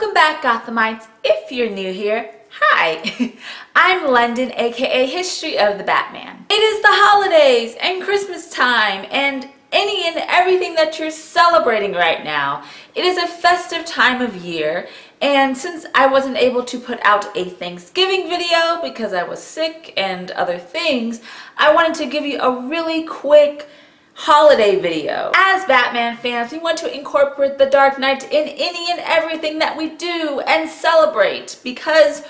Welcome back, Gothamites. If you're new here, hi. I'm London, aka History of the Batman. It is the holidays and Christmas time and any and everything that you're celebrating right now. It is a festive time of year, and since I wasn't able to put out a Thanksgiving video because I was sick and other things, I wanted to give you a really quick holiday video. As Batman fans, we want to incorporate the Dark Knight in any and everything that we do and celebrate because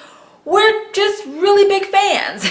we're just really big fans.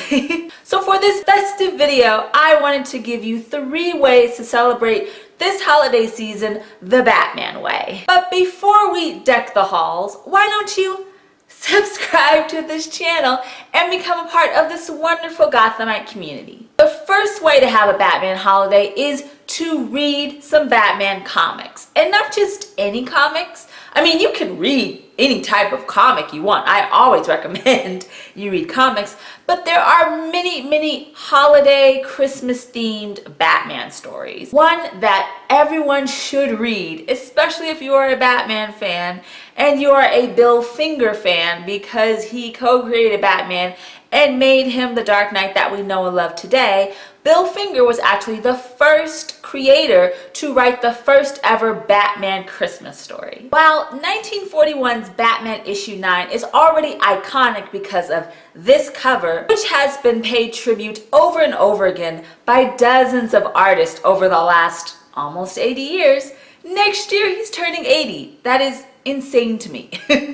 So for this festive video, I wanted to give you 3 ways to celebrate this holiday season the Batman way. But before we deck the halls, why don't you subscribe to this channel and become a part of this wonderful Gothamite community. The first way to have a Batman holiday is to read some Batman comics. And not just any comics. I mean, you can read any type of comic you want. I always recommend you read comics. But there are many holiday Christmas themed Batman stories. One that everyone should read, especially if you are a Batman fan and you are a Bill Finger fan because he co-created Batman and made him the Dark Knight that we know and love today. Bill Finger was actually the first creator to write the first ever Batman Christmas story. While 1941's Batman issue 9 is already iconic because of this cover, which has been paid tribute over and over again by dozens of artists over the last almost 80 years, next year he's turning 80. That is insane to me.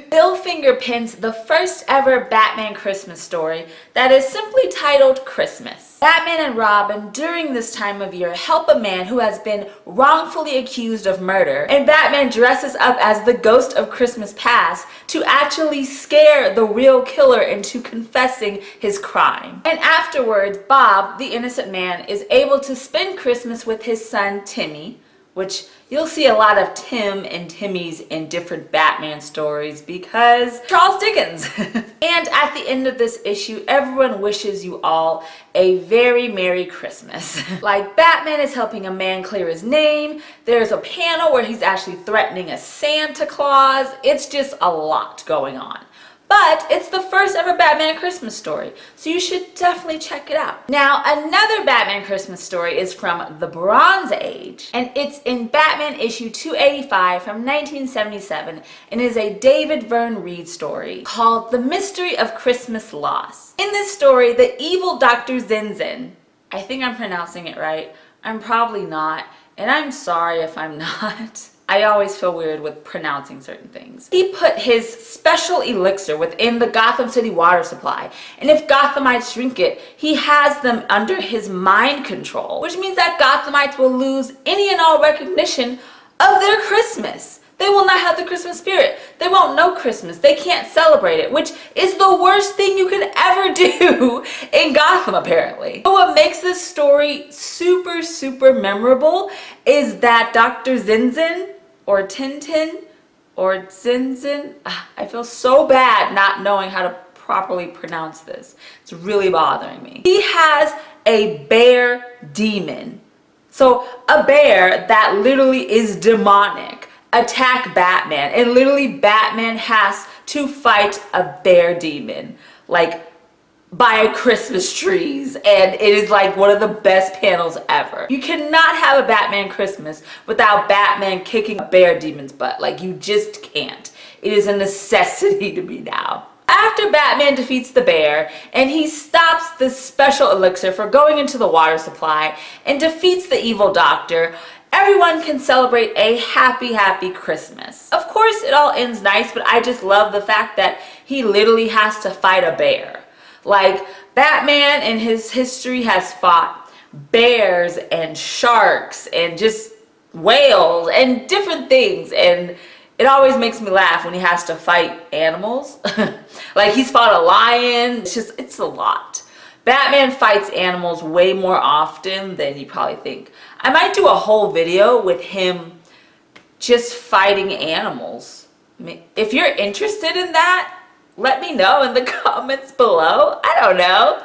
Bill Finger pens the first ever Batman Christmas story that is simply titled Christmas. Batman and Robin during this time of year help a man who has been wrongfully accused of murder, and Batman dresses up as the ghost of Christmas past to actually scare the real killer into confessing his crime. And afterwards, Bob, the innocent man, is able to spend Christmas with his son Timmy, which you'll see a lot of Tim and Timmys in different Batman stories because Charles Dickens. And at the end of this issue, everyone wishes you all a very Merry Christmas. Like Batman is helping a man clear his name. There's a panel where he's actually threatening a Santa Claus. It's just a lot going on. But it's the first ever Batman Christmas story, so you should definitely check it out. Now, another Batman Christmas story is from the Bronze Age, and it's in Batman issue 285 from 1977, and is a David Verne Reed story called The Mystery of Christmas Loss. In this story, the evil Dr. Zinzin, I think I'm pronouncing it right, I'm probably not, and I'm sorry if I'm not. I always feel weird with pronouncing certain things. He put his special elixir within the Gotham City water supply, and if Gothamites drink it, he has them under his mind control, which means that Gothamites will lose any and all recognition of their Christmas. They will not have the Christmas spirit. They won't know Christmas. They can't celebrate it, which is the worst thing you could ever do in Gotham, apparently. But what makes this story super memorable is that Dr. Zinzin, or Tintin, or Zinzin, I feel so bad not knowing how to properly pronounce this. It's really bothering me. He has a bear demon. So a bear that literally is demonic attack Batman, and literally Batman has to fight a bear demon, like by Christmas trees, and it is like one of the best panels ever. You cannot have a Batman Christmas without Batman kicking a bear demon's butt. Like, you just can't. It is a necessity to me now. After Batman defeats the bear and he stops the special elixir for going into the water supply and defeats the evil doctor, everyone can celebrate a happy Christmas. Of course, it all ends nice, but I just love the fact that he literally has to fight a bear. Like, Batman in his history has fought bears and sharks and just whales and different things, and it always makes me laugh when he has to fight animals. Like, he's fought a lion. It's a lot. Batman fights animals way more often than you probably think. I might do a whole video with him just fighting animals. I mean, if you're interested in that, let me know in the comments below. I don't know.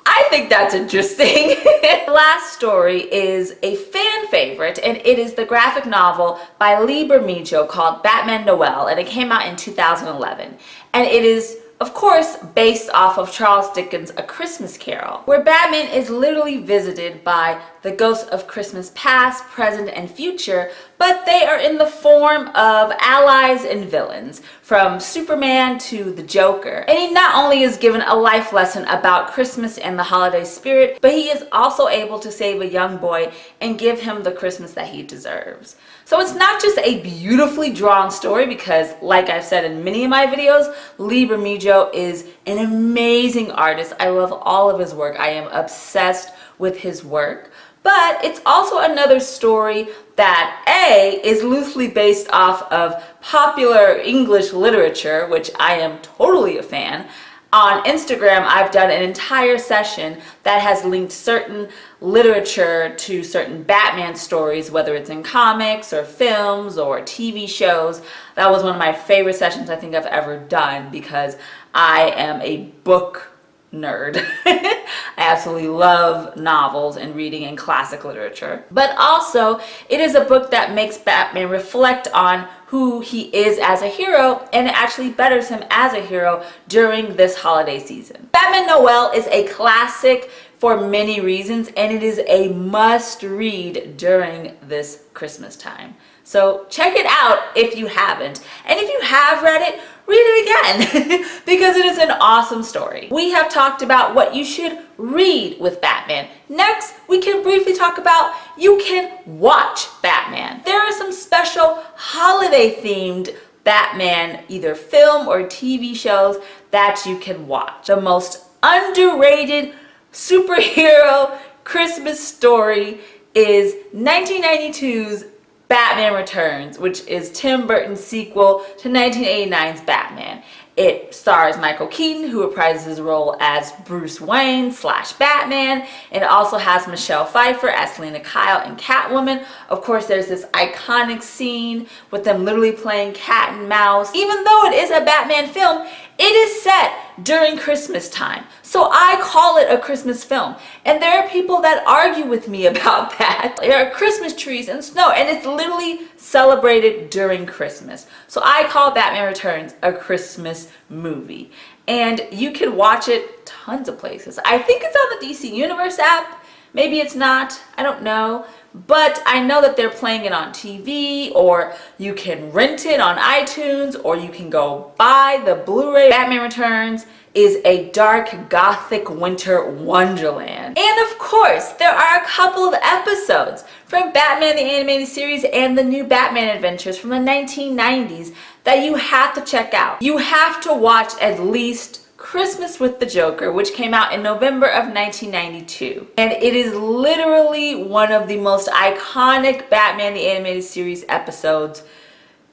I think that's interesting. The last story is a fan favorite, and it is the graphic novel by Lee Bermejo called Batman Noel, and it came out in 2011. And it is, of course, based off of Charles Dickens' A Christmas Carol, where Batman is literally visited by the ghosts of Christmas past, present, and future, but they are in the form of allies and villains, from Superman to the Joker. And he not only is given a life lesson about Christmas and the holiday spirit, but he is also able to save a young boy and give him the Christmas that he deserves. So it's not just a beautifully drawn story because, like I've said in many of my videos, Lee Bermejo is an amazing artist. I love all of his work. I am obsessed with his work. But it's also another story that A, is loosely based off of popular English literature, which I am totally a fan. On Instagram, I've done an entire session that has linked certain literature to certain Batman stories, whether it's in comics or films or TV shows. That was one of my favorite sessions I think I've ever done because I am a book nerd. I absolutely love novels and reading and classic literature. But also, it is a book that makes Batman reflect on who he is as a hero, and it actually betters him as a hero during this holiday season. Batman Noel is a classic for many reasons, and it is a must read during this Christmas time. So check it out if you haven't. And if you have read it, read it again because it is an awesome story. We have talked about what you should read with Batman. Next, we can briefly talk about you can watch Batman. There are some special holiday themed Batman either film or TV shows that you can watch. The most underrated superhero Christmas story is 1992's Batman Returns, which is Tim Burton's sequel to 1989's Batman. It stars Michael Keaton, who reprises his role as Bruce Wayne / Batman. It also has Michelle Pfeiffer as Selena Kyle and Catwoman. Of course, there's this iconic scene with them literally playing cat and mouse. Even though it is a Batman film, it is set during Christmas time. So I call it a Christmas film. And there are people that argue with me about that. There are Christmas trees and snow, and it's literally celebrated during Christmas. So I call Batman Returns a Christmas movie. And you can watch it tons of places. I think it's on the DC Universe app. Maybe it's not. I don't know. But I know that they're playing it on TV, or you can rent it on iTunes, or you can go buy the Blu-ray. Batman Returns is a dark gothic winter wonderland. And of course, there are a couple of episodes from Batman the Animated Series and the New Batman Adventures from the 1990s that you have to check out. You have to watch at least Christmas with the Joker, which came out in November of 1992. And it is literally one of the most iconic Batman the Animated Series episodes,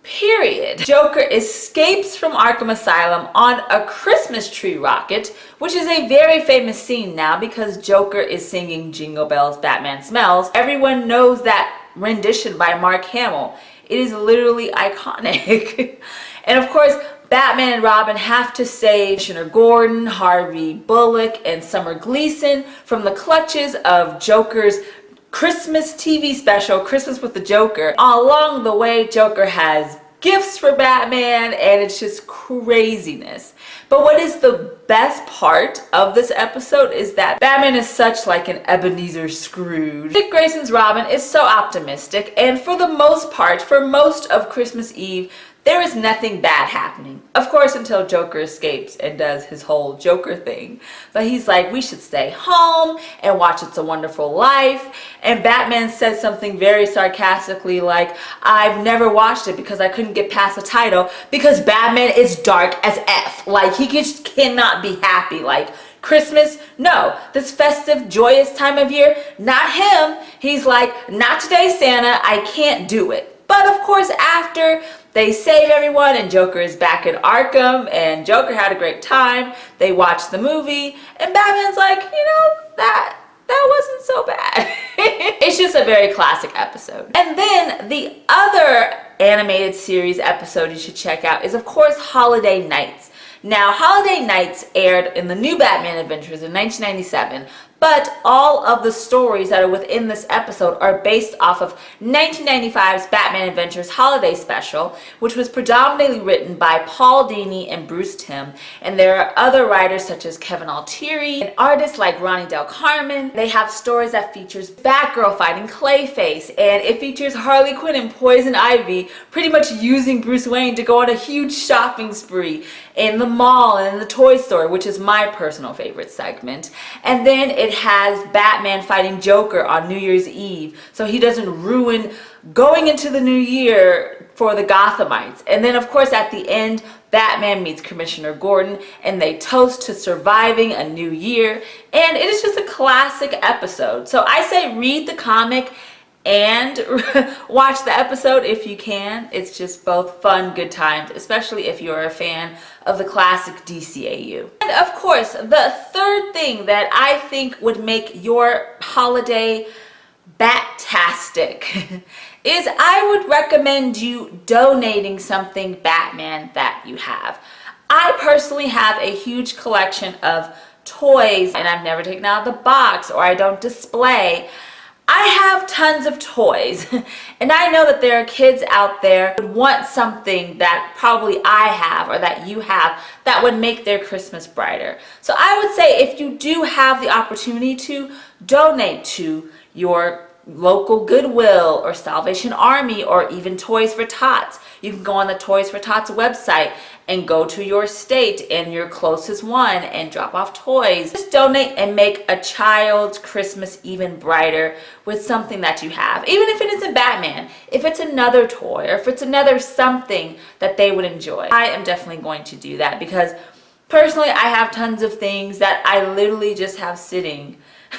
period. Joker escapes from Arkham Asylum on a Christmas tree rocket, which is a very famous scene now because Joker is singing Jingle Bells, Batman Smells. Everyone knows that rendition by Mark Hamill. It is literally iconic. And of course, Batman and Robin have to save Commissioner Gordon, Harvey Bullock, and Summer Gleason from the clutches of Joker's Christmas TV special, Christmas with the Joker. Along the way, Joker has gifts for Batman, and it's just craziness. But what is the best part of this episode is that Batman is such like an Ebenezer Scrooge. Dick Grayson's Robin is so optimistic, and for the most part, for most of Christmas Eve, there is nothing bad happening. Of course, until Joker escapes and does his whole Joker thing. But he's like, we should stay home and watch It's a Wonderful Life. And Batman says something very sarcastically like, I've never watched it because I couldn't get past the title because Batman is dark as F. Like, he just cannot be happy. Like, Christmas, no. This festive, joyous time of year, not him. He's like, not today, Santa. I can't do it. But of course, after they save everyone and Joker is back in Arkham and Joker had a great time, they watch the movie and Batman's like, you know, that wasn't so bad. It's just a very classic episode. And then the other animated series episode you should check out is, of course, Holiday Nights. Now, Holiday Nights aired in the New Batman Adventures in 1997, but all of the stories that are within this episode are based off of 1995's Batman Adventures Holiday Special, which was predominantly written by Paul Dini and Bruce Timm, and there are other writers such as Kevin Altieri and artists like Ronnie Del Carmen. They have stories that features Batgirl fighting Clayface, and it features Harley Quinn and Poison Ivy pretty much using Bruce Wayne to go on a huge shopping spree in the mall and in the toy store, which is my personal favorite segment. And then it has Batman fighting Joker on New Year's Eve so he doesn't ruin going into the new year for the Gothamites. And then of course at the end, Batman meets Commissioner Gordon and they toast to surviving a new year, and it is just a classic episode. So I say read the comic and watch the episode if you can. It's just both fun, good times, especially if you're a fan of the classic DCAU. And of course, the third thing that I think would make your holiday Bat-tastic is I would recommend you donating something Batman that you have. I personally have a huge collection of toys and I've never taken out of the box, or I don't display. I have tons of toys, and I know that there are kids out there who want something that probably I have or that you have that would make their Christmas brighter. So I would say if you do have the opportunity to donate to your local Goodwill or Salvation Army or even Toys for Tots. You can go on the Toys for Tots website and go to your state and your closest one and drop off toys. Just donate and make a child's Christmas even brighter with something that you have. Even if it isn't Batman, if it's another toy or if it's another something that they would enjoy. I am definitely going to do that because personally I have tons of things that I literally just have sitting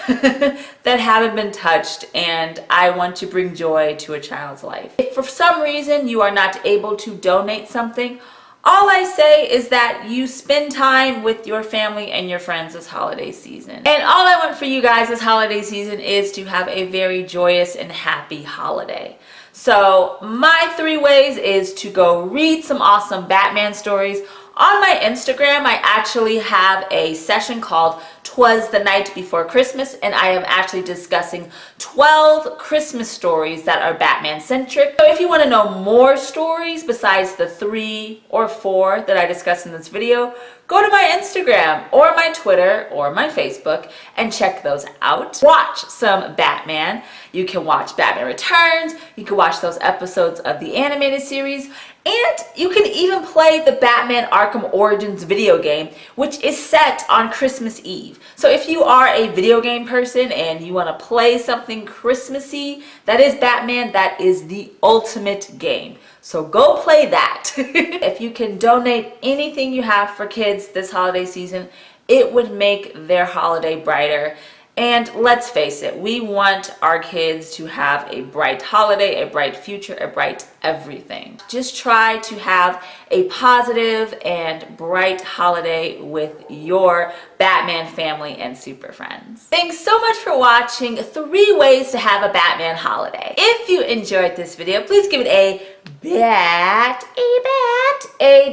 that haven't been touched, and I want to bring joy to a child's life. If for some reason you are not able to donate something, all I say is that you spend time with your family and your friends this holiday season. And all I want for you guys this holiday season is to have a very joyous and happy holiday. So my 3 ways is to go read some awesome Batman stories. On my Instagram, I actually have a session called "'Twas the Night Before Christmas," and I am actually discussing 12 Christmas stories that are Batman centric. So if you want to know more stories besides the 3 or 4 that I discussed in this video, go to my Instagram or my Twitter or my Facebook and check those out. Watch some Batman. You can watch Batman Returns, you can watch those episodes of the animated series, and you can even play the Batman Arkham Origins video game, which is set on Christmas Eve. So if you are a video game person and you want to play something Christmassy that is Batman, that is the ultimate game. So go play that. If you can donate anything you have for kids this holiday season, it would make their holiday brighter. And let's face it, we want our kids to have a bright holiday, a bright future, a bright everything. Just try to have a positive and bright holiday with your Batman family and super friends. Thanks so much for watching 3 ways to have a Batman holiday. If you enjoyed this video, please give it a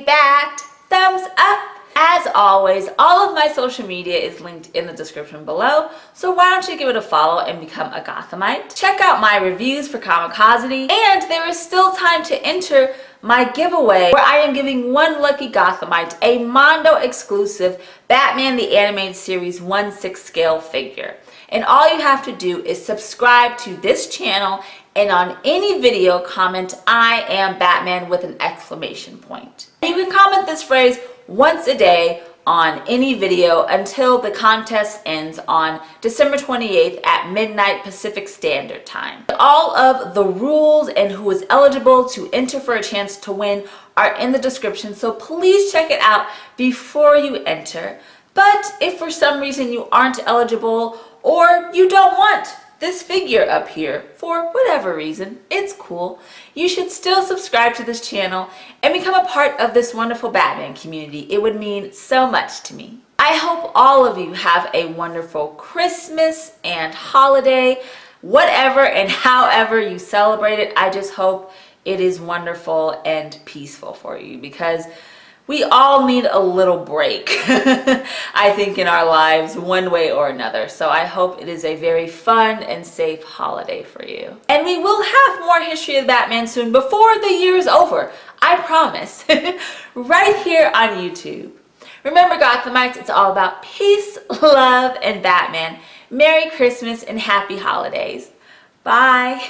bat thumbs up. As always, all of my social media is linked in the description below, so why don't you give it a follow and become a Gothamite? Check out my reviews for Comicosity, and there is still time to enter my giveaway where I am giving one lucky Gothamite a Mondo exclusive Batman the Animated Series 1/6 scale figure. And all you have to do is subscribe to this channel and on any video comment "I am Batman" with an exclamation point. You can comment this phrase once a day on any video until the contest ends on December 28th at midnight Pacific Standard Time. All of the rules and who is eligible to enter for a chance to win are in the description, so please check it out before you enter. But if for some reason you aren't eligible or you don't want this figure up here for whatever reason, it's cool. You should still subscribe to this channel and become a part of this wonderful Batman community. It would mean so much to me. I hope all of you have a wonderful Christmas and holiday, whatever and however you celebrate it. I just hope it is wonderful and peaceful for you, because We all need a little break, I think, in our lives one way or another. So I hope it is a very fun and safe holiday for you. And we will have more History of the Batman soon, before the year is over. I promise. Right here on YouTube. Remember, Gothamites, it's all about peace, love, and Batman. Merry Christmas and happy holidays. Bye.